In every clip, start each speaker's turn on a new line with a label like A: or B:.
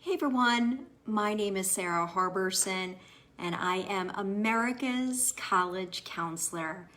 A: Hey everyone, my name is Sara Harberson and I am America's college counselor.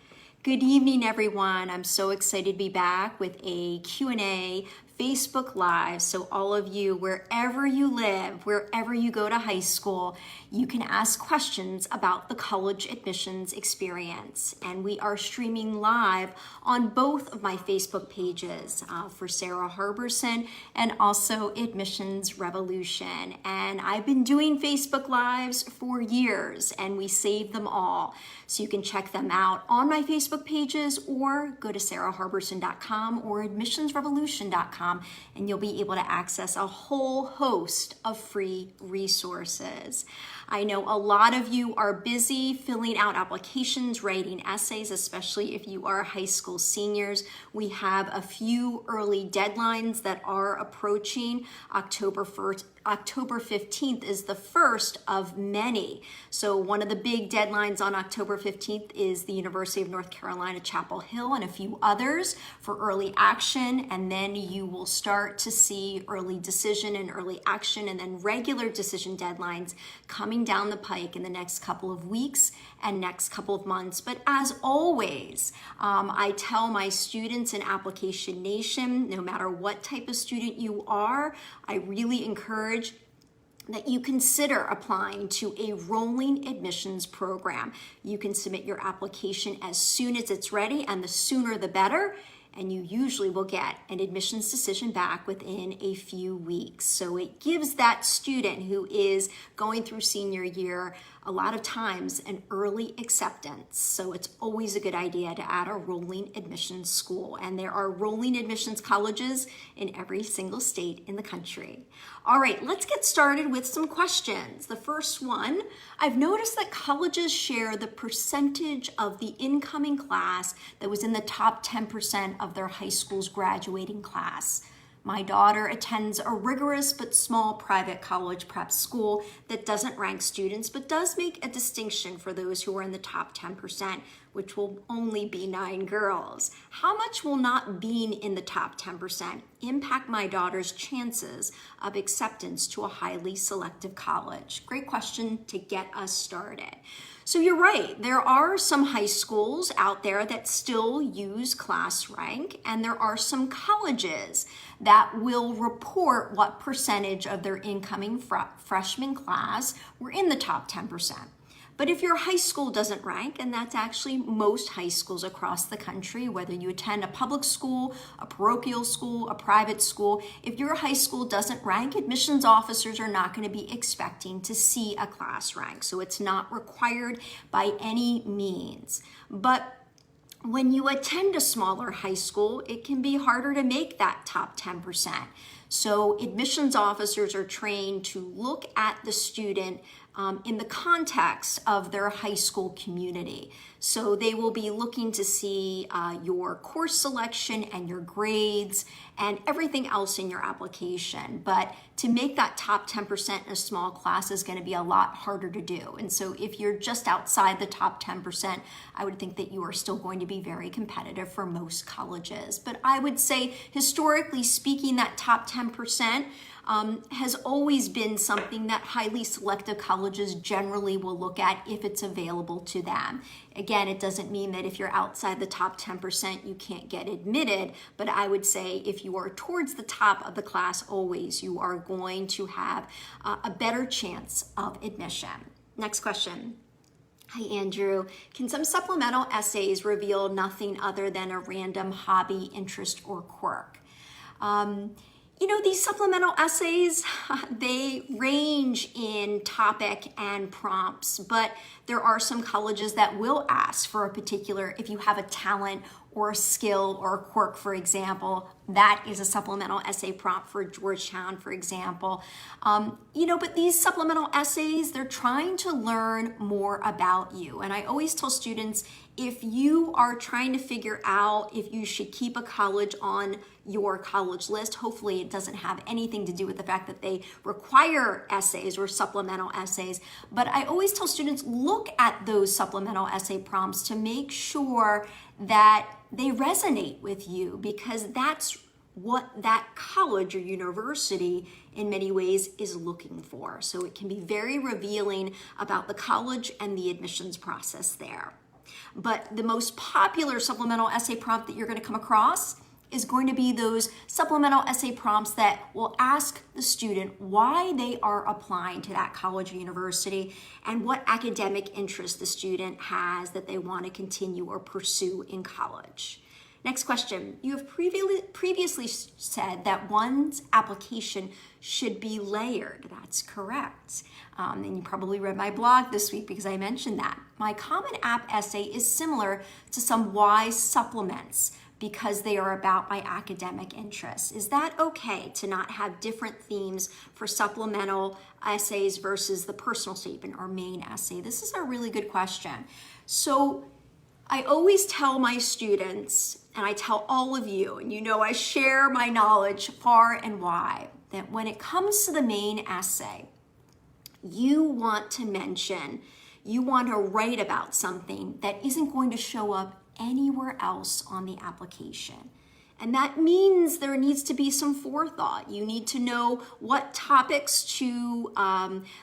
A: Good evening everyone. I'm so excited to be back with a Q&A Facebook Live. So all of you, wherever you live, wherever you go to high school, you can ask questions about the college admissions experience. And we are streaming live on both of my Facebook pages for Sara Harberson and also Admissions Revolution. And I've been doing Facebook Lives for years and we save them all. So you can check them out on my Facebook pages or go to saraharberson.com or admissionsrevolution.com and you'll be able to access a whole host of free resources. I know a lot of you are busy filling out applications, writing essays, especially if you are high school seniors. We have a few early deadlines that are approaching. October 15th is the first of many. So one of the big deadlines on October 15th is the University of North Carolina, Chapel Hill, and a few others for early action. And then you will start to see early decision and early action and then regular decision deadlines coming down the pike in the next couple of weeks and next couple of months. But as always, I tell my students in Application Nation, no matter what type of student you are, I really encourage that you consider applying to a rolling admissions program. You can submit your application as soon as it's ready, and the sooner the better, and you usually will get an admissions decision back within a few weeks. So it gives that student who is going through senior year a lot of times an early acceptance. So it's always a good idea to add a rolling admissions school. And there are rolling admissions colleges in every single state in the country. All right, let's get started with some questions. The first one, I've noticed that colleges share the percentage of the incoming class that was in the top 10% of their high school's graduating class. My daughter attends a rigorous but small private college prep school that doesn't rank students, but does make a distinction for those who are in the top 10%, which will only be 9 girls. How much will not being in the top 10% impact my daughter's chances of acceptance to a highly selective college? Great question to get us started. So you're right, there are some high schools out there that still use class rank, and there are some colleges that will report what percentage of their incoming freshman class were in the top 10%. But if your high school doesn't rank, and that's actually most high schools across the country, whether you attend a public school, a parochial school, a private school, if your high school doesn't rank, admissions officers are not going to be expecting to see a class rank. So it's not required by any means. But when you attend a smaller high school, it can be harder to make that top 10%. So admissions officers are trained to look at the student in the context of their high school community. So they will be looking to see your course selection and your grades and everything else in your application. But to make that top 10% in a small class is going to be a lot harder to do. And so if you're just outside the top 10%, I would think that you are still going to be very competitive for most colleges. But I would say, historically speaking, that top 10% has always been something that highly selective colleges generally will look at if it's available to them. Again, it doesn't mean that if you're outside the top 10%, you can't get admitted, but I would say if you are towards the top of the class always, you are going to have a better chance of admission. Next question. Hi, Andrew. Can some supplemental essays reveal nothing other than a random hobby, interest, or quirk? You know, these supplemental essays, they range in topic and prompts, but there are some colleges that will ask for a particular, if you have a talent or a skill or a quirk, for example, that is a supplemental essay prompt for Georgetown, for example. But these supplemental essays, they're trying to learn more about you. And I always tell students, if you are trying to figure out if you should keep a college on your college list, hopefully it doesn't have anything to do with the fact that they require essays or supplemental essays. But I always tell students, look at those supplemental essay prompts to make sure that they resonate with you, because that's what that college or university in many ways is looking for. So it can be very revealing about the college and the admissions process there. But the most popular supplemental essay prompt that you're going to come across is going to be those supplemental essay prompts that will ask the student why they are applying to that college or university and what academic interest the student has that they want to continue or pursue in college. Next question. You have previously said that one's application should be layered. That's correct. And you probably read my blog this week because I mentioned that. My Common App essay is similar to some wise supplements because they are about my academic interests. Is that okay to not have different themes for supplemental essays versus the personal statement or main essay? This is a really good question. So I always tell my students, and I tell all of you, and you know I share my knowledge far and wide, that when it comes to the main essay, you want to write about something that isn't going to show up anywhere else on the application. And that means there needs to be some forethought. You need to know what topics to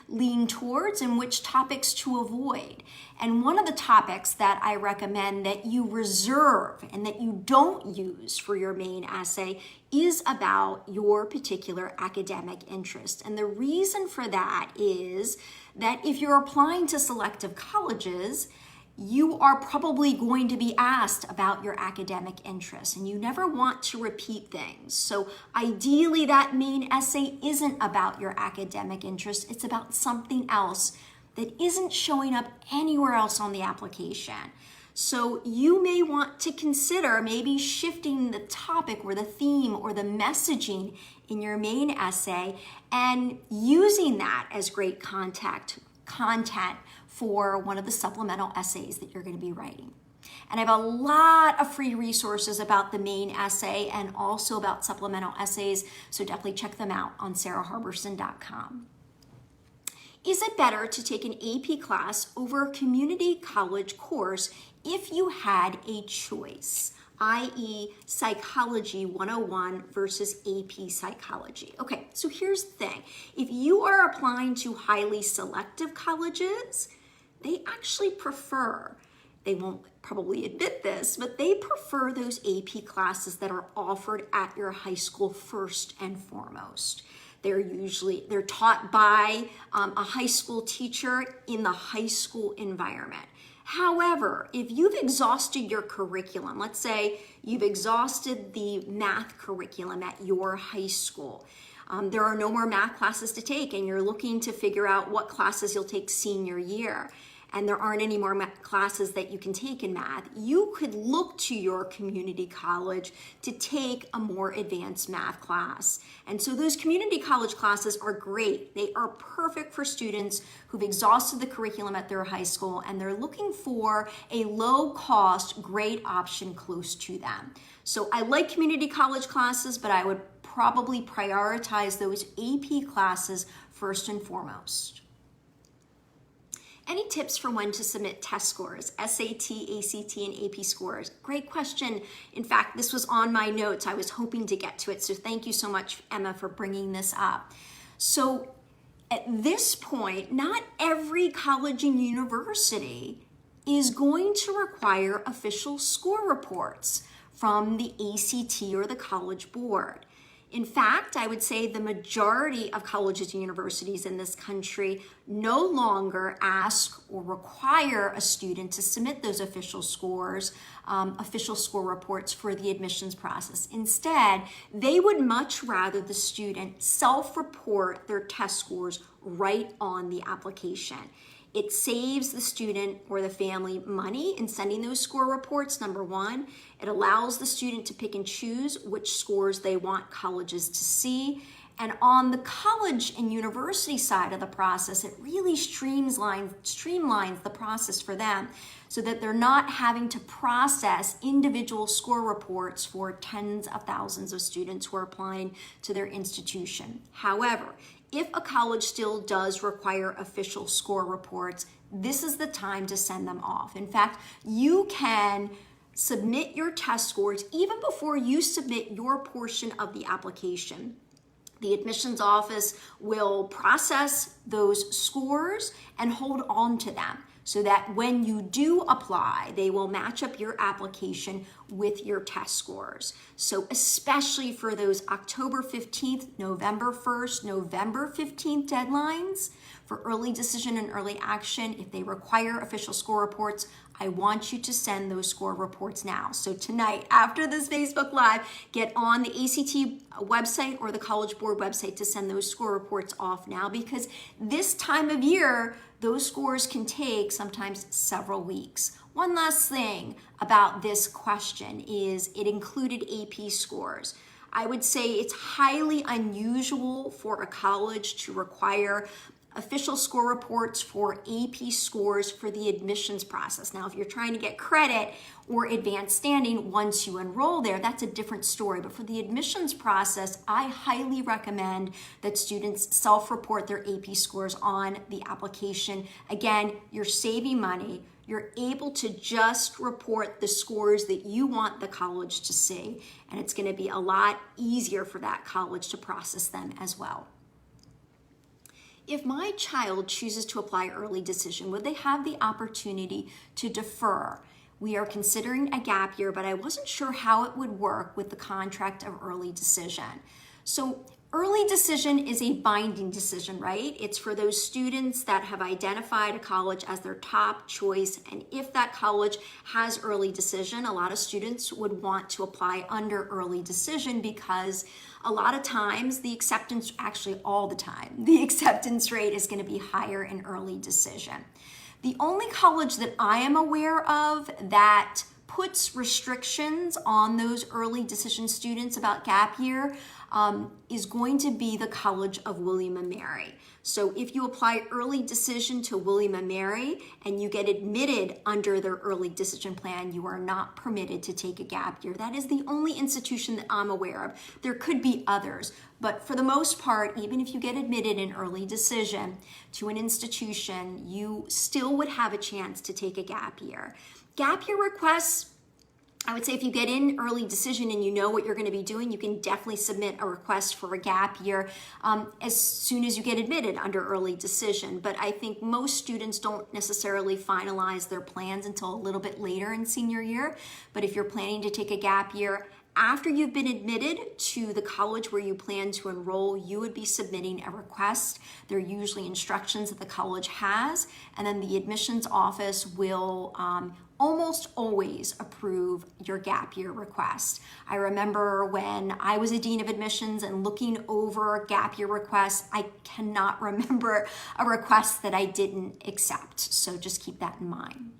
A: lean towards and which topics to avoid. And one of the topics that I recommend that you reserve and that you don't use for your main essay is about your particular academic interest. And the reason for that is that if you're applying to selective colleges, you are probably going to be asked about your academic interests, and you never want to repeat things. So ideally, that main essay isn't about your academic interests. It's about something else that isn't showing up anywhere else on the application. So you may want to consider maybe shifting the topic or the theme or the messaging in your main essay and using that as great content for one of the supplemental essays that you're going to be writing. And I have a lot of free resources about the main essay and also about supplemental essays, so definitely check them out on saraharberson.com. Is it better to take an AP class over a community college course if you had a choice, i.e. Psychology 101 versus AP Psychology? Okay, so here's the thing. If you are applying to highly selective colleges, they actually prefer, they won't probably admit this, but they prefer those AP classes that are offered at your high school first and foremost. They're taught by a high school teacher in the high school environment. However, if you've exhausted your curriculum, let's say you've exhausted the math curriculum at your high school, there are no more math classes to take and you're looking to figure out what classes you'll take senior year, and there aren't any more classes that you can take in math, you could look to your community college to take a more advanced math class. And so those community college classes are great. They are perfect for students who've exhausted the curriculum at their high school and they're looking for a low-cost, great option close to them. So I like community college classes, but I would probably prioritize those AP classes first and foremost. Any tips for when to submit test scores, SAT, ACT, and AP scores? Great question. In fact, this was on my notes. I was hoping to get to it, so thank you so much, Emma, for bringing this up. So at this point, not every college and university is going to require official score reports from the ACT or the College Board. In fact, I would say the majority of colleges and universities in this country no longer ask or require a student to submit those official scores, official score reports for the admissions process. Instead, they would much rather the student self-report their test scores right on the application. It saves the student or the family money in sending those score reports, number one. It allows the student to pick and choose which scores they want colleges to see. And on the college and university side of the process, it really streamlines the process for them so that they're not having to process individual score reports for tens of thousands of students who are applying to their institution. However, if a college still does require official score reports, this is the time to send them off. In fact, you can submit your test scores even before you submit your portion of the application. The admissions office will process those scores and hold on to them so that when you do apply, they will match up your application with your test scores. So especially for those October 15th, November 1st, November 15th deadlines for early decision and early action, if they require official score reports, I want you to send those score reports now. So tonight, after this Facebook Live, get on the ACT website or the College Board website to send those score reports off now, because this time of year, those scores can take sometimes several weeks. One last thing about this question is it included AP scores. I would say it's highly unusual for a college to require official score reports for AP scores for the admissions process. Now, if you're trying to get credit or advanced standing once you enroll there, that's a different story. But for the admissions process, I highly recommend that students self-report their AP scores on the application. Again, you're saving money. You're able to just report the scores that you want the college to see, and it's going to be a lot easier for that college to process them as well. If my child chooses to apply early decision, would they have the opportunity to defer? We are considering a gap year, but I wasn't sure how it would work with the contract of early decision. So early decision is a binding decision, right? It's for those students that have identified a college as their top choice. And if that college has early decision, a lot of students would want to apply under early decision because a lot of times the acceptance, actually all the time, the acceptance rate is going to be higher in early decision. The only college that I am aware of that puts restrictions on those early decision students about gap year is going to be the College of William & Mary. So if you apply early decision to William & Mary and you get admitted under their early decision plan, you are not permitted to take a gap year. That is the only institution that I'm aware of. There could be others, but for the most part, even if you get admitted in early decision to an institution, you still would have a chance to take a gap year. Gap year requests, I would say if you get in early decision and you know what you're going to be doing, you can definitely submit a request for a gap year as soon as you get admitted under early decision. But I think most students don't necessarily finalize their plans until a little bit later in senior year. But if you're planning to take a gap year, after you've been admitted to the college where you plan to enroll, you would be submitting a request. There are usually instructions that the college has, and then the admissions office will almost always approve your gap year request. I remember when I was a dean of admissions and looking over gap year requests, I cannot remember a request that I didn't accept. So just keep that in mind.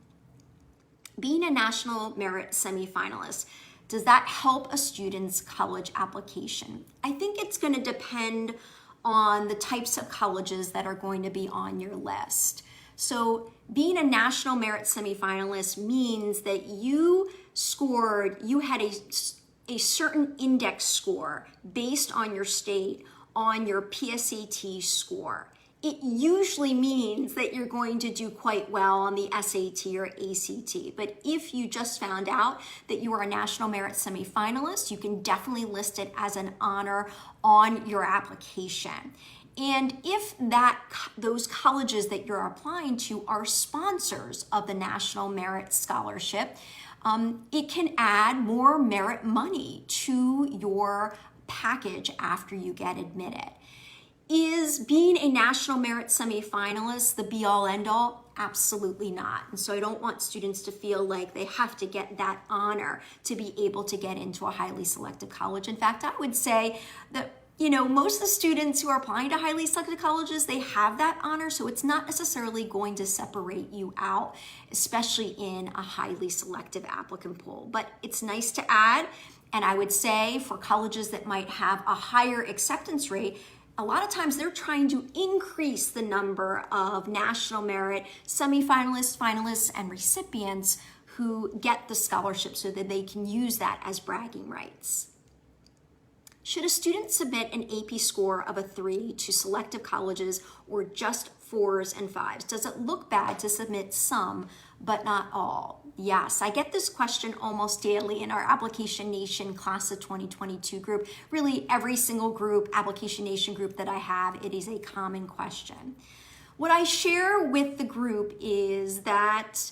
A: Being a national merit semifinalist, does that help a student's college application? I think it's going to depend on the types of colleges that are going to be on your list. So being a national merit semifinalist means that you had a certain index score based on your state on your PSAT score. It usually means that you're going to do quite well on the SAT or ACT. But if you just found out that you are a national merit semifinalist, you can definitely list it as an honor on your application. And if those colleges that you're applying to are sponsors of the National Merit Scholarship, it can add more merit money to your package after you get admitted. Is being a national merit semifinalist the be-all, end-all? Absolutely not. And so I don't want students to feel like they have to get that honor to be able to get into a highly selective college. In fact, I would say that most of the students who are applying to highly selected colleges, they have that honor, so it's not necessarily going to separate you out, especially in a highly selective applicant pool. But it's nice to add, and I would say for colleges that might have a higher acceptance rate, a lot of times they're trying to increase the number of national merit semifinalists, finalists, and recipients who get the scholarship so that they can use that as bragging rights. Should a student submit an AP score of a 3 to selective colleges or just 4s and 5s? Does it look bad to submit some but not all? Yes, I get this question almost daily in our Application Nation Class of 2022 group. Really, every single group, Application Nation group that I have, it is a common question. What I share with the group is that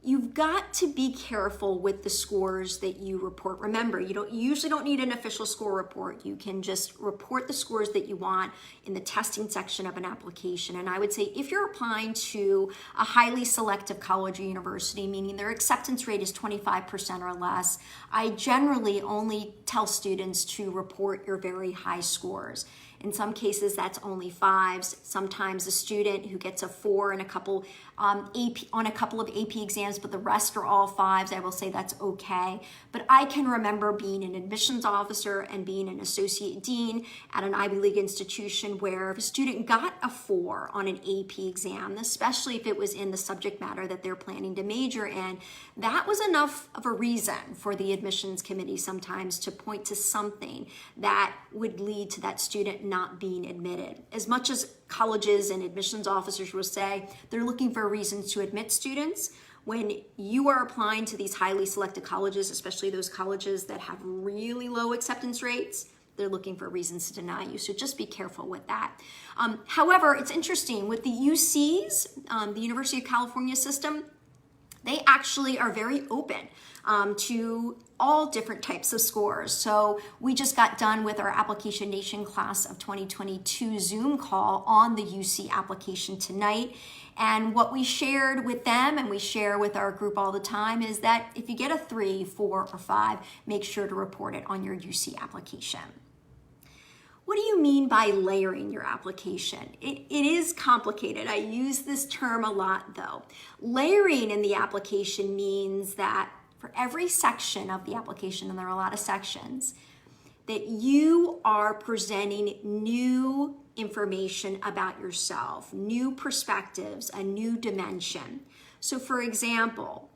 A: you've got to be careful with the scores that you report. Remember, you usually don't need an official score report. You can just report the scores that you want in the testing section of an application. And I would say if you're applying to a highly selective college or university, meaning their acceptance rate is 25% or less, I generally only tell students to report your very high scores. In some cases, that's only 5s. Sometimes a student who gets a 4 in a couple on a couple of AP exams, but the rest are all 5s, I will say that's okay. But I can remember being an admissions officer and being an associate dean at an Ivy League institution where if a student got a 4 on an AP exam, especially if it was in the subject matter that they're planning to major in, that was enough of a reason for the admissions committee sometimes to point to something that would lead to that student not being admitted. As much as colleges and admissions officers will say they're looking for reasons to admit students, when you are applying to these highly selected colleges, especially those colleges that have really low acceptance rates, they're looking for reasons to deny you. So just be careful with that. However, it's interesting with the UCs, the University of California system, they actually are very open to all different types of scores. So we just got done with our Application Nation Class of 2022 Zoom call on the UC application tonight. And what we shared with them and we share with our group all the time is that if you get a 3, 4, or 5, make sure to report it on your UC application. What do you mean by layering your application? It is complicated. I use this term a lot though. Layering in the application means that for every section of the application, and there are a lot of sections, that you are presenting new information about yourself, new perspectives, a new dimension. So for example,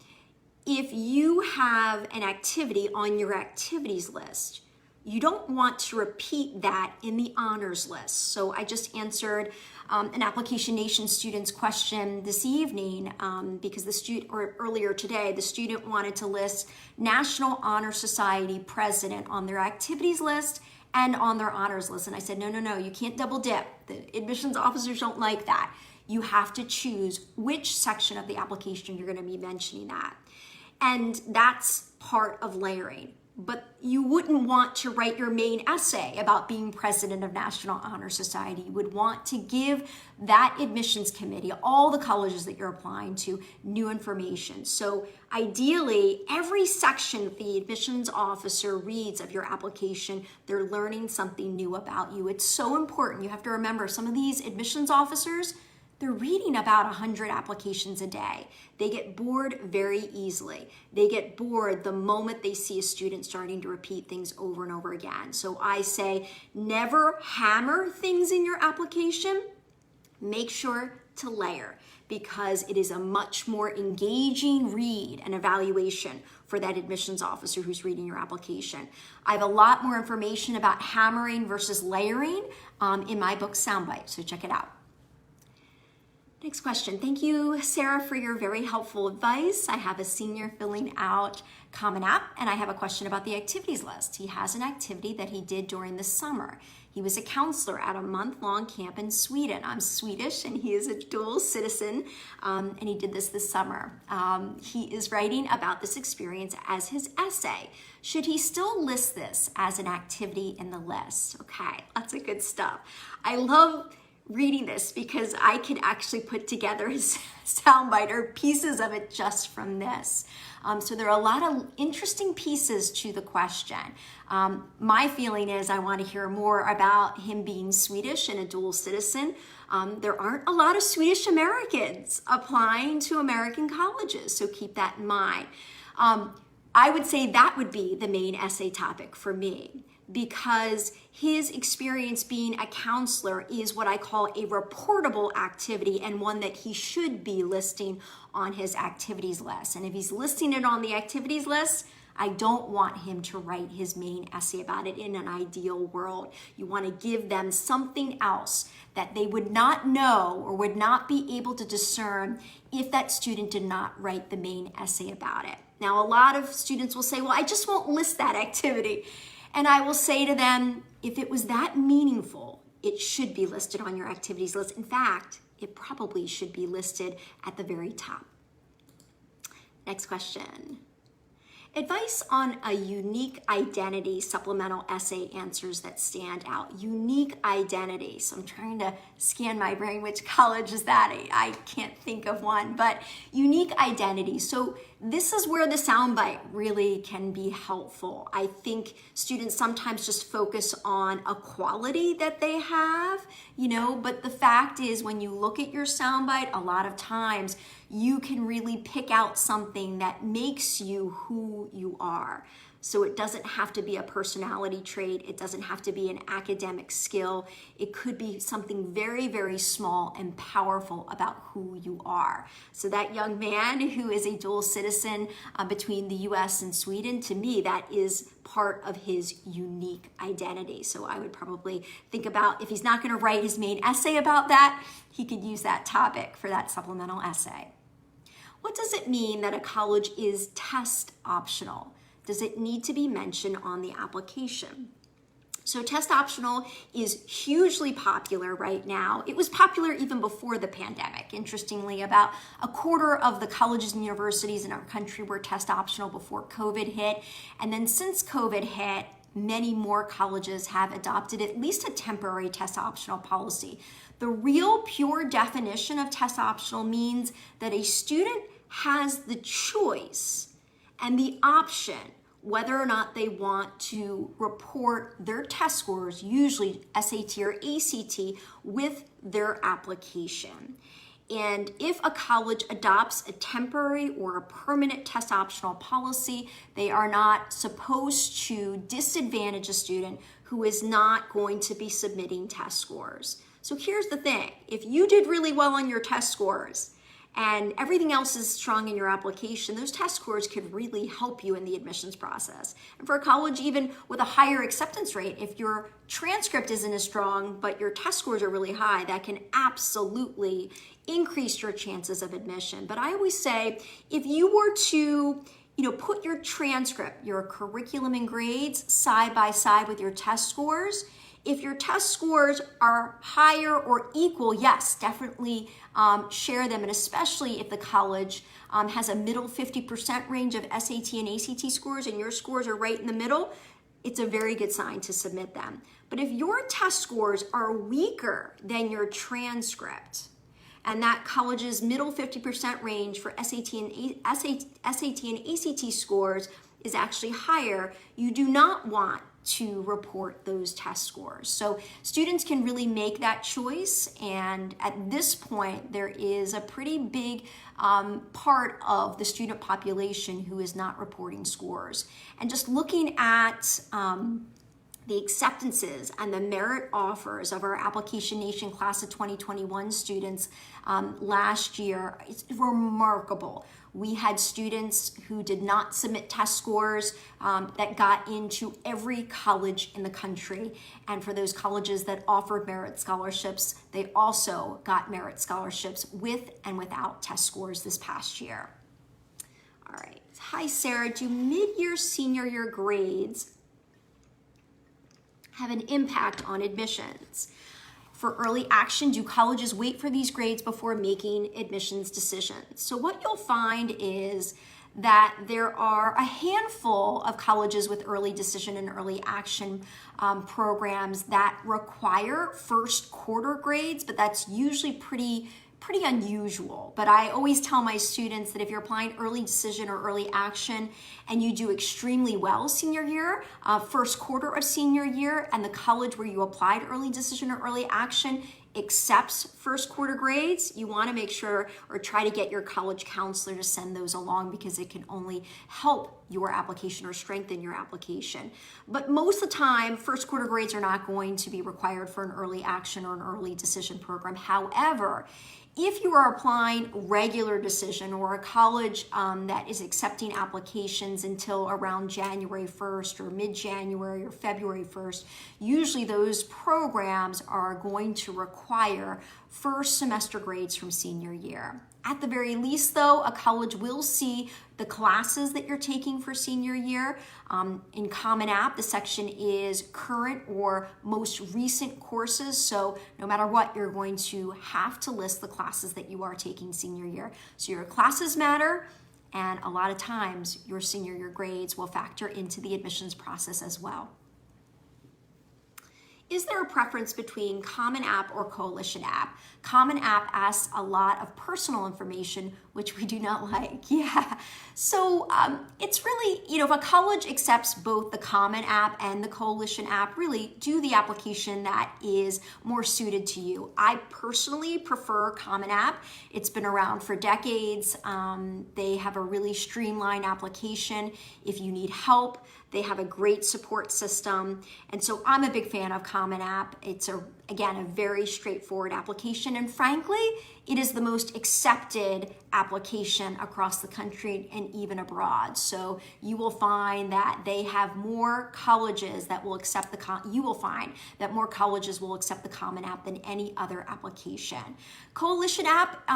A: if you have an activity on your activities list, you don't want to repeat that in the honors list. So I just answered an Application Nation student's question this evening because the student, or earlier today, the student wanted to list National Honor Society president on their activities list and on their honors list. And I said, no, you can't double dip. The admissions officers don't like that. You have to choose which section of the application you're going to be mentioning that. And that's part of layering. But you wouldn't want to write your main essay about being president of National Honor Society. You would want to give that admissions committee, all the colleges that you're applying to, new information. So ideally, every section the admissions officer reads of your application, they're learning something new about you. It's so important. You have to remember, some of these admissions officers, they're reading about 100 applications a day. They get bored very easily. They get bored the moment they see a student starting to repeat things over and over again. So I say, never hammer things in your application. Make sure to layer, because it is a much more engaging read and evaluation for that admissions officer who's reading your application. I have a lot more information about hammering versus layering in my book, SOUNDBITE, so check it out. Next question. Thank you, Sara, for your very helpful advice. I have a senior filling out Common App, and I have a question about the activities list. He has an activity that he did during the summer. He was a counselor at a month-long camp in Sweden. I'm Swedish, and he is a dual citizen, and he did this summer. He is writing about this experience as his essay. Should he still list this as an activity in the list? Okay, lots of good stuff. I love reading this because I could actually put together his soundbite or pieces of it just from this. So there are a lot of interesting pieces to the question. My feeling is I want to hear more about him being Swedish and a dual citizen. There aren't a lot of Swedish Americans applying to American colleges, so keep that in mind. I would say that would be the main essay topic for me, because his experience being a counselor is what I call a reportable activity, and one that he should be listing on his activities list. And if he's listing it on the activities list, I don't want him to write his main essay about it in an ideal world. You want to give them something else that they would not know or would not be able to discern if that student did not write the main essay about it. Now, a lot of students will say, well, I just won't list that activity. And I will say to them, if it was that meaningful, it should be listed on your activities list. In fact, it probably should be listed at the very top. Next question. Advice on a unique identity supplemental essay answers that stand out. Unique identity. So I'm trying to scan my brain. Which college is that? I can't think of one, but unique identity. So this is where the soundbite really can be helpful. I think students sometimes just focus on a quality that they have, but the fact is when you look at your soundbite, a lot of times you can really pick out something that makes you who you are. So it doesn't have to be a personality trait. It doesn't have to be an academic skill. It could be something very, very small and powerful about who you are. So that young man who is a dual citizen between the US and Sweden, to me, that is part of his unique identity. So I would probably think about, if he's not going to write his main essay about that, he could use that topic for that supplemental essay. What does it mean that a college is test optional? Does it need to be mentioned on the application? So test optional is hugely popular right now. It was popular even before the pandemic. Interestingly, about a quarter of the colleges and universities in our country were test optional before COVID hit. And then since COVID hit, many more colleges have adopted at least a temporary test optional policy. The real pure definition of test optional means that a student has the choice and the option whether or not they want to report their test scores, usually SAT or ACT, with their application. And if a college adopts a temporary or a permanent test optional policy, they are not supposed to disadvantage a student who is not going to be submitting test scores. So here's the thing. If you did really well on your test scores and everything else is strong in your application, those test scores could really help you in the admissions process. And for a college, even with a higher acceptance rate, if your transcript isn't as strong, but your test scores are really high, that can absolutely increase your chances of admission. But I always say, if you were to put your transcript, your curriculum and grades side by side with your test scores, if your test scores are higher or equal, yes, definitely share them. And especially if the college has a middle 50% range of SAT and ACT scores and your scores are right in the middle, it's a very good sign to submit them. But if your test scores are weaker than your transcript, and that college's middle 50% range for SAT and ACT scores is actually higher, you do not want to report those test scores. So students can really make that choice, and at this point there is a pretty big part of the student population who is not reporting scores. And just looking at the acceptances and the merit offers of our Application Nation class of 2021 students last year, it's remarkable. We had students who did not submit test scores that got into every college in the country. And for those colleges that offered merit scholarships, they also got merit scholarships with and without test scores this past year. All right. Hi, Sarah. Do mid-year, senior year grades have an impact on admissions? For early action, do colleges wait for these grades before making admissions decisions? So what you'll find is that there are a handful of colleges with early decision and early action programs that require first quarter grades, but that's usually pretty unusual. But I always tell my students that if you're applying early decision or early action and you do extremely well senior year, first quarter of senior year, and the college where you applied early decision or early action accepts first quarter grades, you want to make sure or try to get your college counselor to send those along, because it can only help your application or strengthen your application. But most of the time, first quarter grades are not going to be required for an early action or an early decision program. However, if you are applying regular decision or a college that is accepting applications until around January 1st or mid-January or February 1st, usually those programs are going to require first semester grades from senior year. At the very least, though, a college will see the classes that you're taking for senior year. In Common App, the section is current or most recent courses. So no matter what, you're going to have to list the classes that you are taking senior year. So your classes matter, and a lot of times your senior year grades will factor into the admissions process as well. Is there a preference between Common App or Coalition App? Common App asks a lot of personal information, which we do not like. Yeah. So it's really, if a college accepts both the Common App and the Coalition App, really do the application that is more suited to you. I personally prefer Common App. It's been around for decades. They have a really streamlined application. If you need help, they have a great support system. And so I'm a big fan of Common App. It's again, a very straightforward application. And frankly, it is the most accepted application across the country and even abroad. So you will find that they have more colleges that will accept you will find that more colleges will accept the Common App than any other application. Coalition App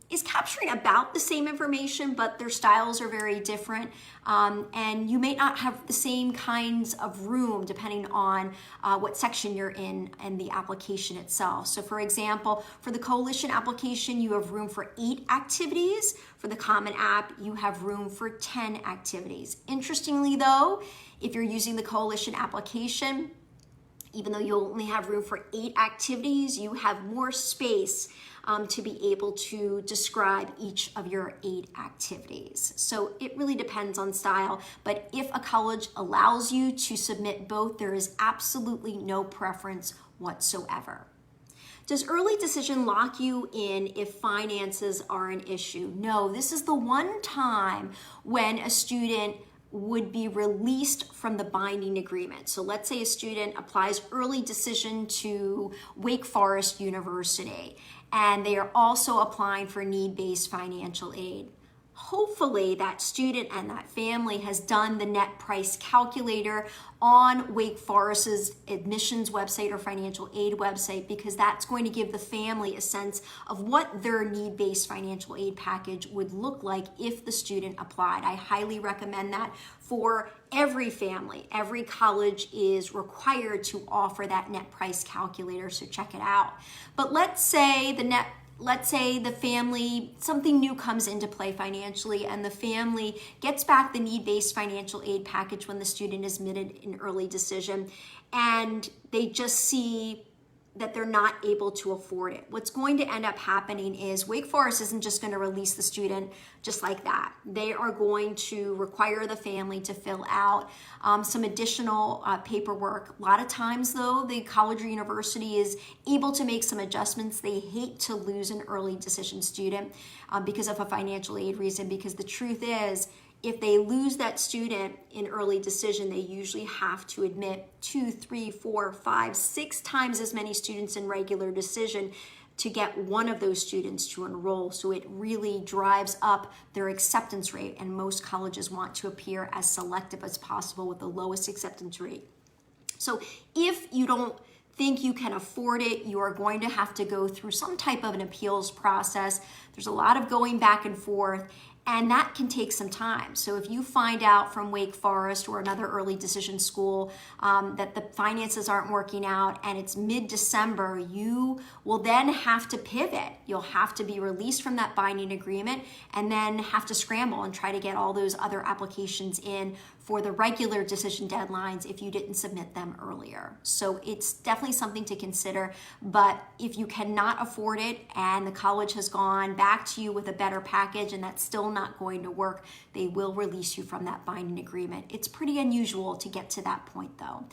A: is capturing about the same information, but their styles are very different. And you may not have the same kinds of room depending on what section you're in and the application itself. So for example, for the Coalition application, you have room for 8 activities. For the Common App, you have room for 10 activities. Interestingly though, if you're using the Coalition application, even though you only have room for 8 activities, you have more space to be able to describe each of your 8 activities. So it really depends on style, but if a college allows you to submit both, there is absolutely no preference whatsoever. Does early decision lock you in if finances are an issue? No, this is the one time when a student would be released from the binding agreement. So let's say a student applies early decision to Wake Forest University, and they are also applying for need-based financial aid. Hopefully that student and that family has done the net price calculator on Wake Forest's admissions website or financial aid website, because that's going to give the family a sense of what their need-based financial aid package would look like if the student applied. I highly recommend that for every family. Every college is required to offer that net price calculator, so check it out. But let's say the family, something new comes into play financially, and the family gets back the need-based financial aid package when the student is admitted in early decision, and they just see that they're not able to afford it. What's going to end up happening is Wake Forest isn't just going to release the student just like that. They are going to require the family to fill out some additional paperwork. A lot of times though, the college or university is able to make some adjustments. They hate to lose an early decision student because of a financial aid reason, because the truth is, if they lose that student in early decision, they usually have to admit 2, 3, 4, 5, 6 times as many students in regular decision to get one of those students to enroll. So it really drives up their acceptance rate, and most colleges want to appear as selective as possible with the lowest acceptance rate. So if you don't think you can afford it, you are going to have to go through some type of an appeals process. There's a lot of going back and forth, and that can take some time. So if you find out from Wake Forest or another early decision school that the finances aren't working out and it's mid-December, you will then have to pivot. You'll have to be released from that binding agreement and then have to scramble and try to get all those other applications in for the regular decision deadlines if you didn't submit them earlier. So it's definitely something to consider, but if you cannot afford it and the college has gone back to you with a better package and that's still not going to work, they will release you from that binding agreement. It's pretty unusual to get to that point though.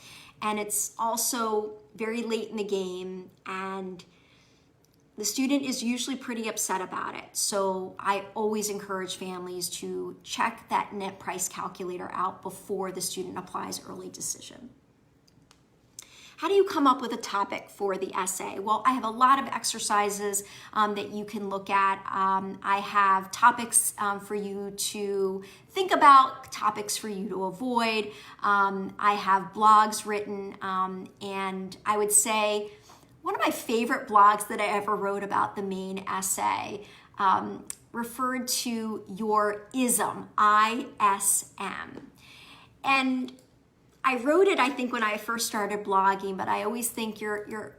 A: And it's also very late in the game, and the student is usually pretty upset about it. So I always encourage families to check that net price calculator out before the student applies early decision. How do you come up with a topic for the essay? Well, I have a lot of exercises that you can look at. I have topics for you to think about, topics for you to avoid. I have blogs written, and I would say one of my favorite blogs that I ever wrote about the main essay referred to your ISM, I-S-M. And I wrote it, I think, when I first started blogging, but I always think your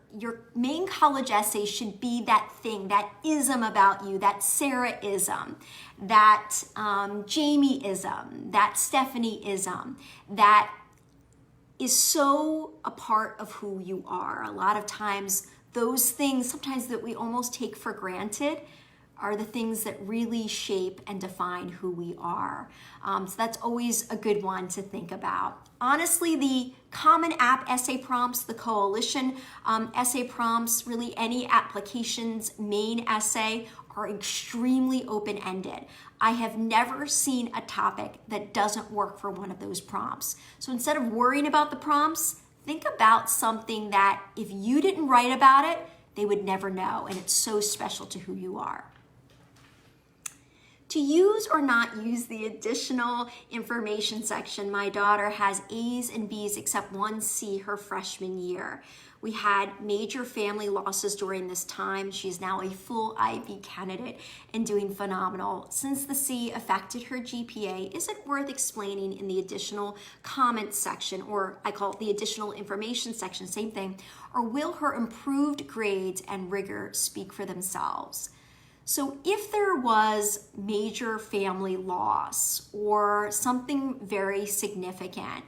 A: main college essay should be that thing, that ism about you, that Sarah-ism, that Jamie-ism, that Stephanie-ism, that is so a part of who you are. A lot of times, those things, sometimes that we almost take for granted, are the things that really shape and define who we are. So that's always a good one to think about. Honestly, the Common App essay prompts, the Coalition essay prompts, really any application's main essay are extremely open-ended. I have never seen a topic that doesn't work for one of those prompts. So instead of worrying about the prompts, think about something that if you didn't write about it, they would never know, and it's so special to who you are. To use or not use the additional information section, my daughter has A's and B's except one C her freshman year. We had major family losses during this time. She's now a full IB candidate and doing phenomenal. Since the C affected her GPA, is it worth explaining in the additional comments section, or I call it the additional information section, same thing, or will her improved grades and rigor speak for themselves? So if there was major family loss or something very significant,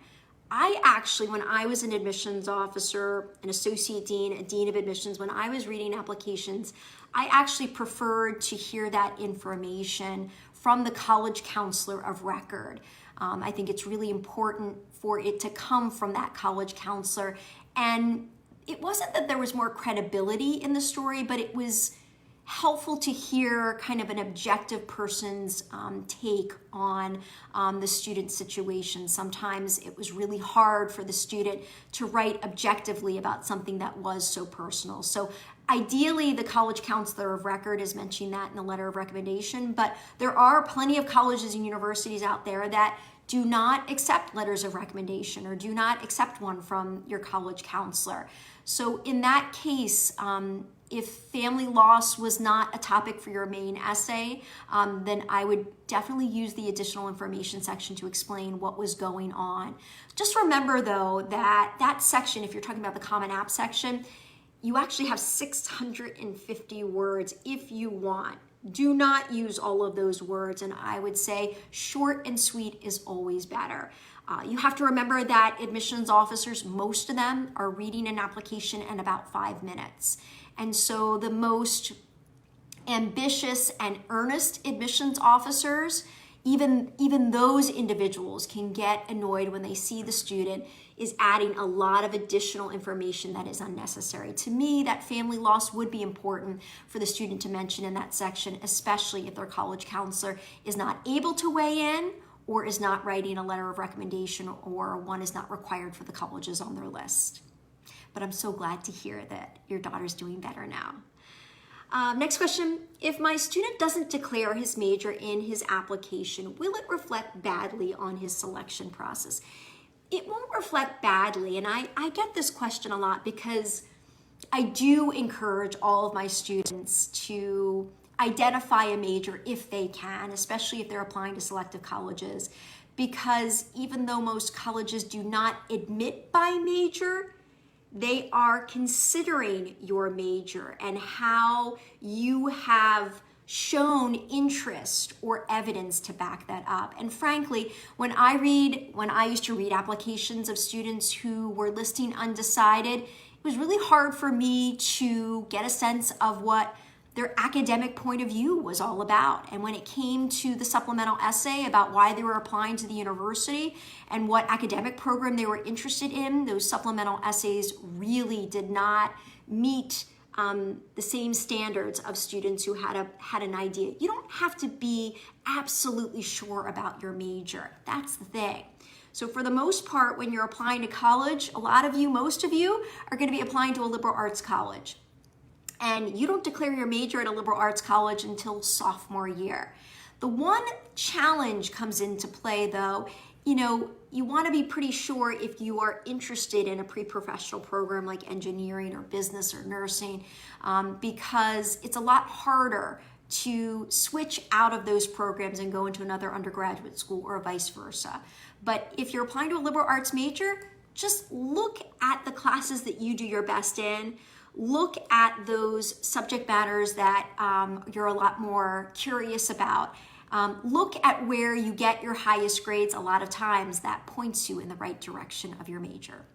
A: I actually, when I was an admissions officer, an associate dean, a dean of admissions, when I was reading applications, I actually preferred to hear that information from the college counselor of record. I think it's really important for it to come from that college counselor. And it wasn't that there was more credibility in the story, but it was helpful to hear kind of an objective person's take on the student situation. Sometimes it was really hard for the student to write objectively about something that was so personal. So ideally, the college counselor of record is mentioning that in the letter of recommendation, but there are plenty of colleges and universities out there that do not accept letters of recommendation or do not accept one from your college counselor. So in that case, if family loss was not a topic for your main essay, then I would definitely use the additional information section to explain what was going on. Just remember though that that section, if you're talking about the Common App section, you actually have 650 words if you want. Do not use all of those words, and I would say short and sweet is always better. You have to remember that admissions officers, most of them are reading an application in about 5 minutes. And so the most ambitious and earnest admissions officers, even those individuals can get annoyed when they see the student is adding a lot of additional information that is unnecessary. To me, that family loss would be important for the student to mention in that section, especially if their college counselor is not able to weigh in or is not writing a letter of recommendation or one is not required for the colleges on their list. But I'm so glad to hear that your daughter's doing better now. Next question, if my student doesn't declare his major in his application, will it reflect badly on his selection process? It won't reflect badly, and I get this question a lot because I do encourage all of my students to identify a major if they can, especially if they're applying to selective colleges, because even though most colleges do not admit by major, they are considering your major and how you have shown interest or evidence to back that up. And frankly, when I used to read applications of students who were listing undecided, it was really hard for me to get a sense of what their academic point of view was all about. And when it came to the supplemental essay about why they were applying to the university and what academic program they were interested in, those supplemental essays really did not meet the same standards of students who had an idea. You don't have to be absolutely sure about your major. That's the thing. So for the most part, when you're applying to college, a lot of you, most of you, are going to be applying to a liberal arts college. And you don't declare your major at a liberal arts college until sophomore year. The one challenge comes into play though, you want to be pretty sure if you are interested in a pre-professional program like engineering or business or nursing, because it's a lot harder to switch out of those programs and go into another undergraduate school or vice versa. But if you're applying to a liberal arts major, just look at the classes that you do your best in. Look at those subject matters that you're a lot more curious about. Look at where you get your highest grades. A lot of times that points you in the right direction of your major.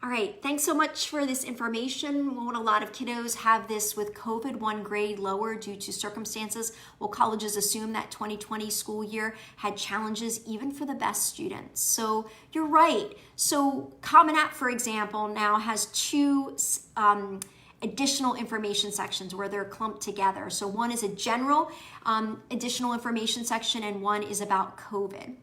A: All right, thanks so much for this information. Won't a lot of kiddos have this with COVID 1 grade lower due to circumstances? Will colleges assume that 2020 school year had challenges even for the best students? So you're right. So Common App, for example, now has two additional information sections where they're clumped together. So one is a general additional information section and one is about COVID.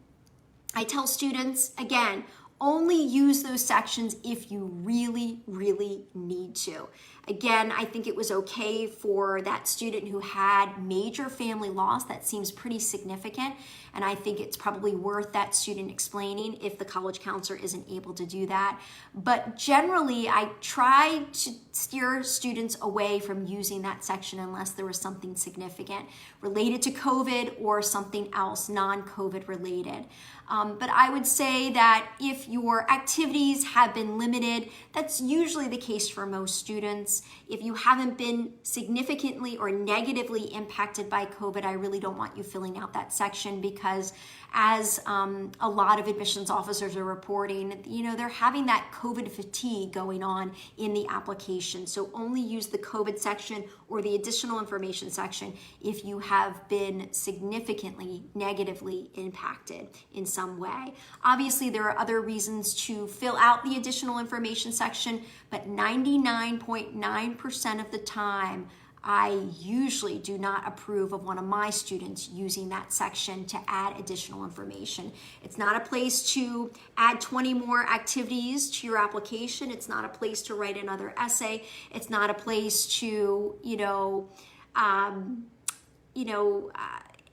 A: I tell students, again, only use those sections if you really, really need to. Again, I think it was okay for that student who had major family loss. That seems pretty significant. And I think it's probably worth that student explaining if the college counselor isn't able to do that. But generally, I try to steer students away from using that section unless there was something significant related to COVID or something else non-COVID related. But I would say that if your activities have been limited, that's usually the case for most students. If you haven't been significantly or negatively impacted by COVID, I really don't want you filling out that section because as a lot of admissions officers are reporting, they're having that COVID fatigue going on in the application. So only use the COVID section or the additional information section if you have been significantly negatively impacted in some way. Obviously, there are other reasons to fill out the additional information section, but 99.9% of the time, I usually do not approve of one of my students using that section to add additional information. It's not a place to add 20 more activities to your application. It's not a place to write another essay. It's not a place to,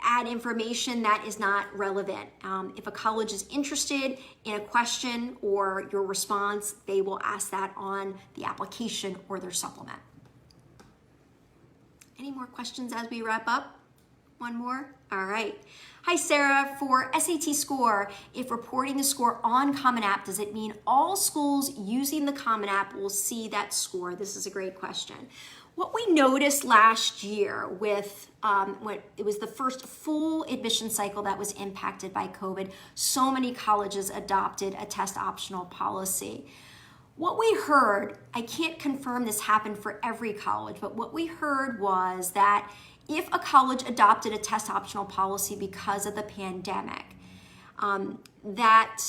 A: add information that is not relevant. If a college is interested in a question or your response, they will ask that on the application or their supplement. Any more questions as we wrap up? One more? All right. Hi, Sarah. For SAT score, if reporting the score on Common App, does it mean all schools using the Common App will see that score? This is a great question. What we noticed last year with it was the first full admission cycle that was impacted by COVID, so many colleges adopted a test optional policy. What we heard, I can't confirm this happened for every college, but what we heard was that if a college adopted a test optional policy because of the pandemic, that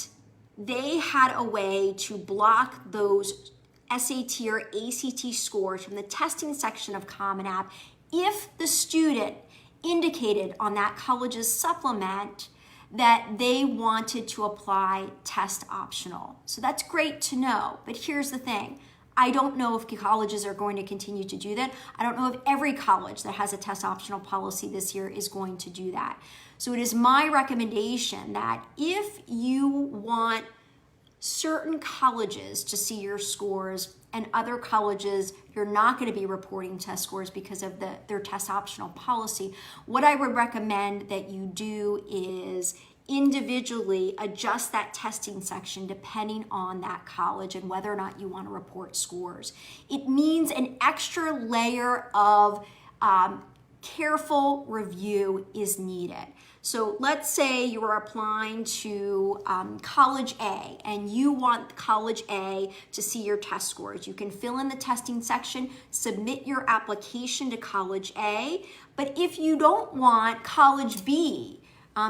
A: they had a way to block those SAT or ACT scores from the testing section of Common App if the student indicated on that college's supplement that they wanted to apply test optional. So that's great to know, but here's the thing. I don't know if colleges are going to continue to do that. I don't know if every college that has a test optional policy this year is going to do that. So it is my recommendation that if you want certain colleges to see your scores and other colleges you're not going to be reporting test scores because of their test optional policy, what I would recommend that you do is individually adjust that testing section depending on that college and whether or not you want to report scores. It means an extra layer of careful review is needed. So let's say you are applying to College A and you want College A to see your test scores. You can fill in the testing section, submit your application to College A, but if you don't want College B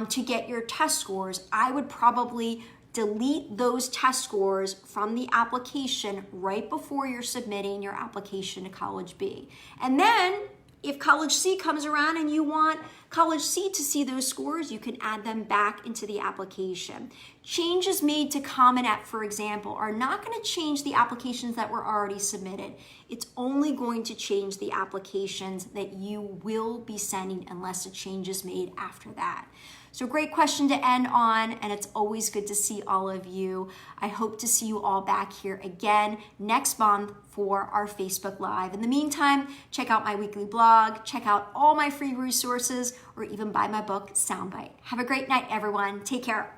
A: to get your test scores, I would probably delete those test scores from the application right before you're submitting your application to College B. And then if College C comes around and you want College C to see those scores, you can add them back into the application. Changes made to Common App, for example, are not going to change the applications that were already submitted. It's only going to change the applications that you will be sending unless a change is made after that. So great question to end on, and it's always good to see all of you. I hope to see you all back here again next month for our Facebook Live. In the meantime, check out my weekly blog, check out all my free resources, or even buy my book, SOUNDBITE. Have a great night, everyone. Take care.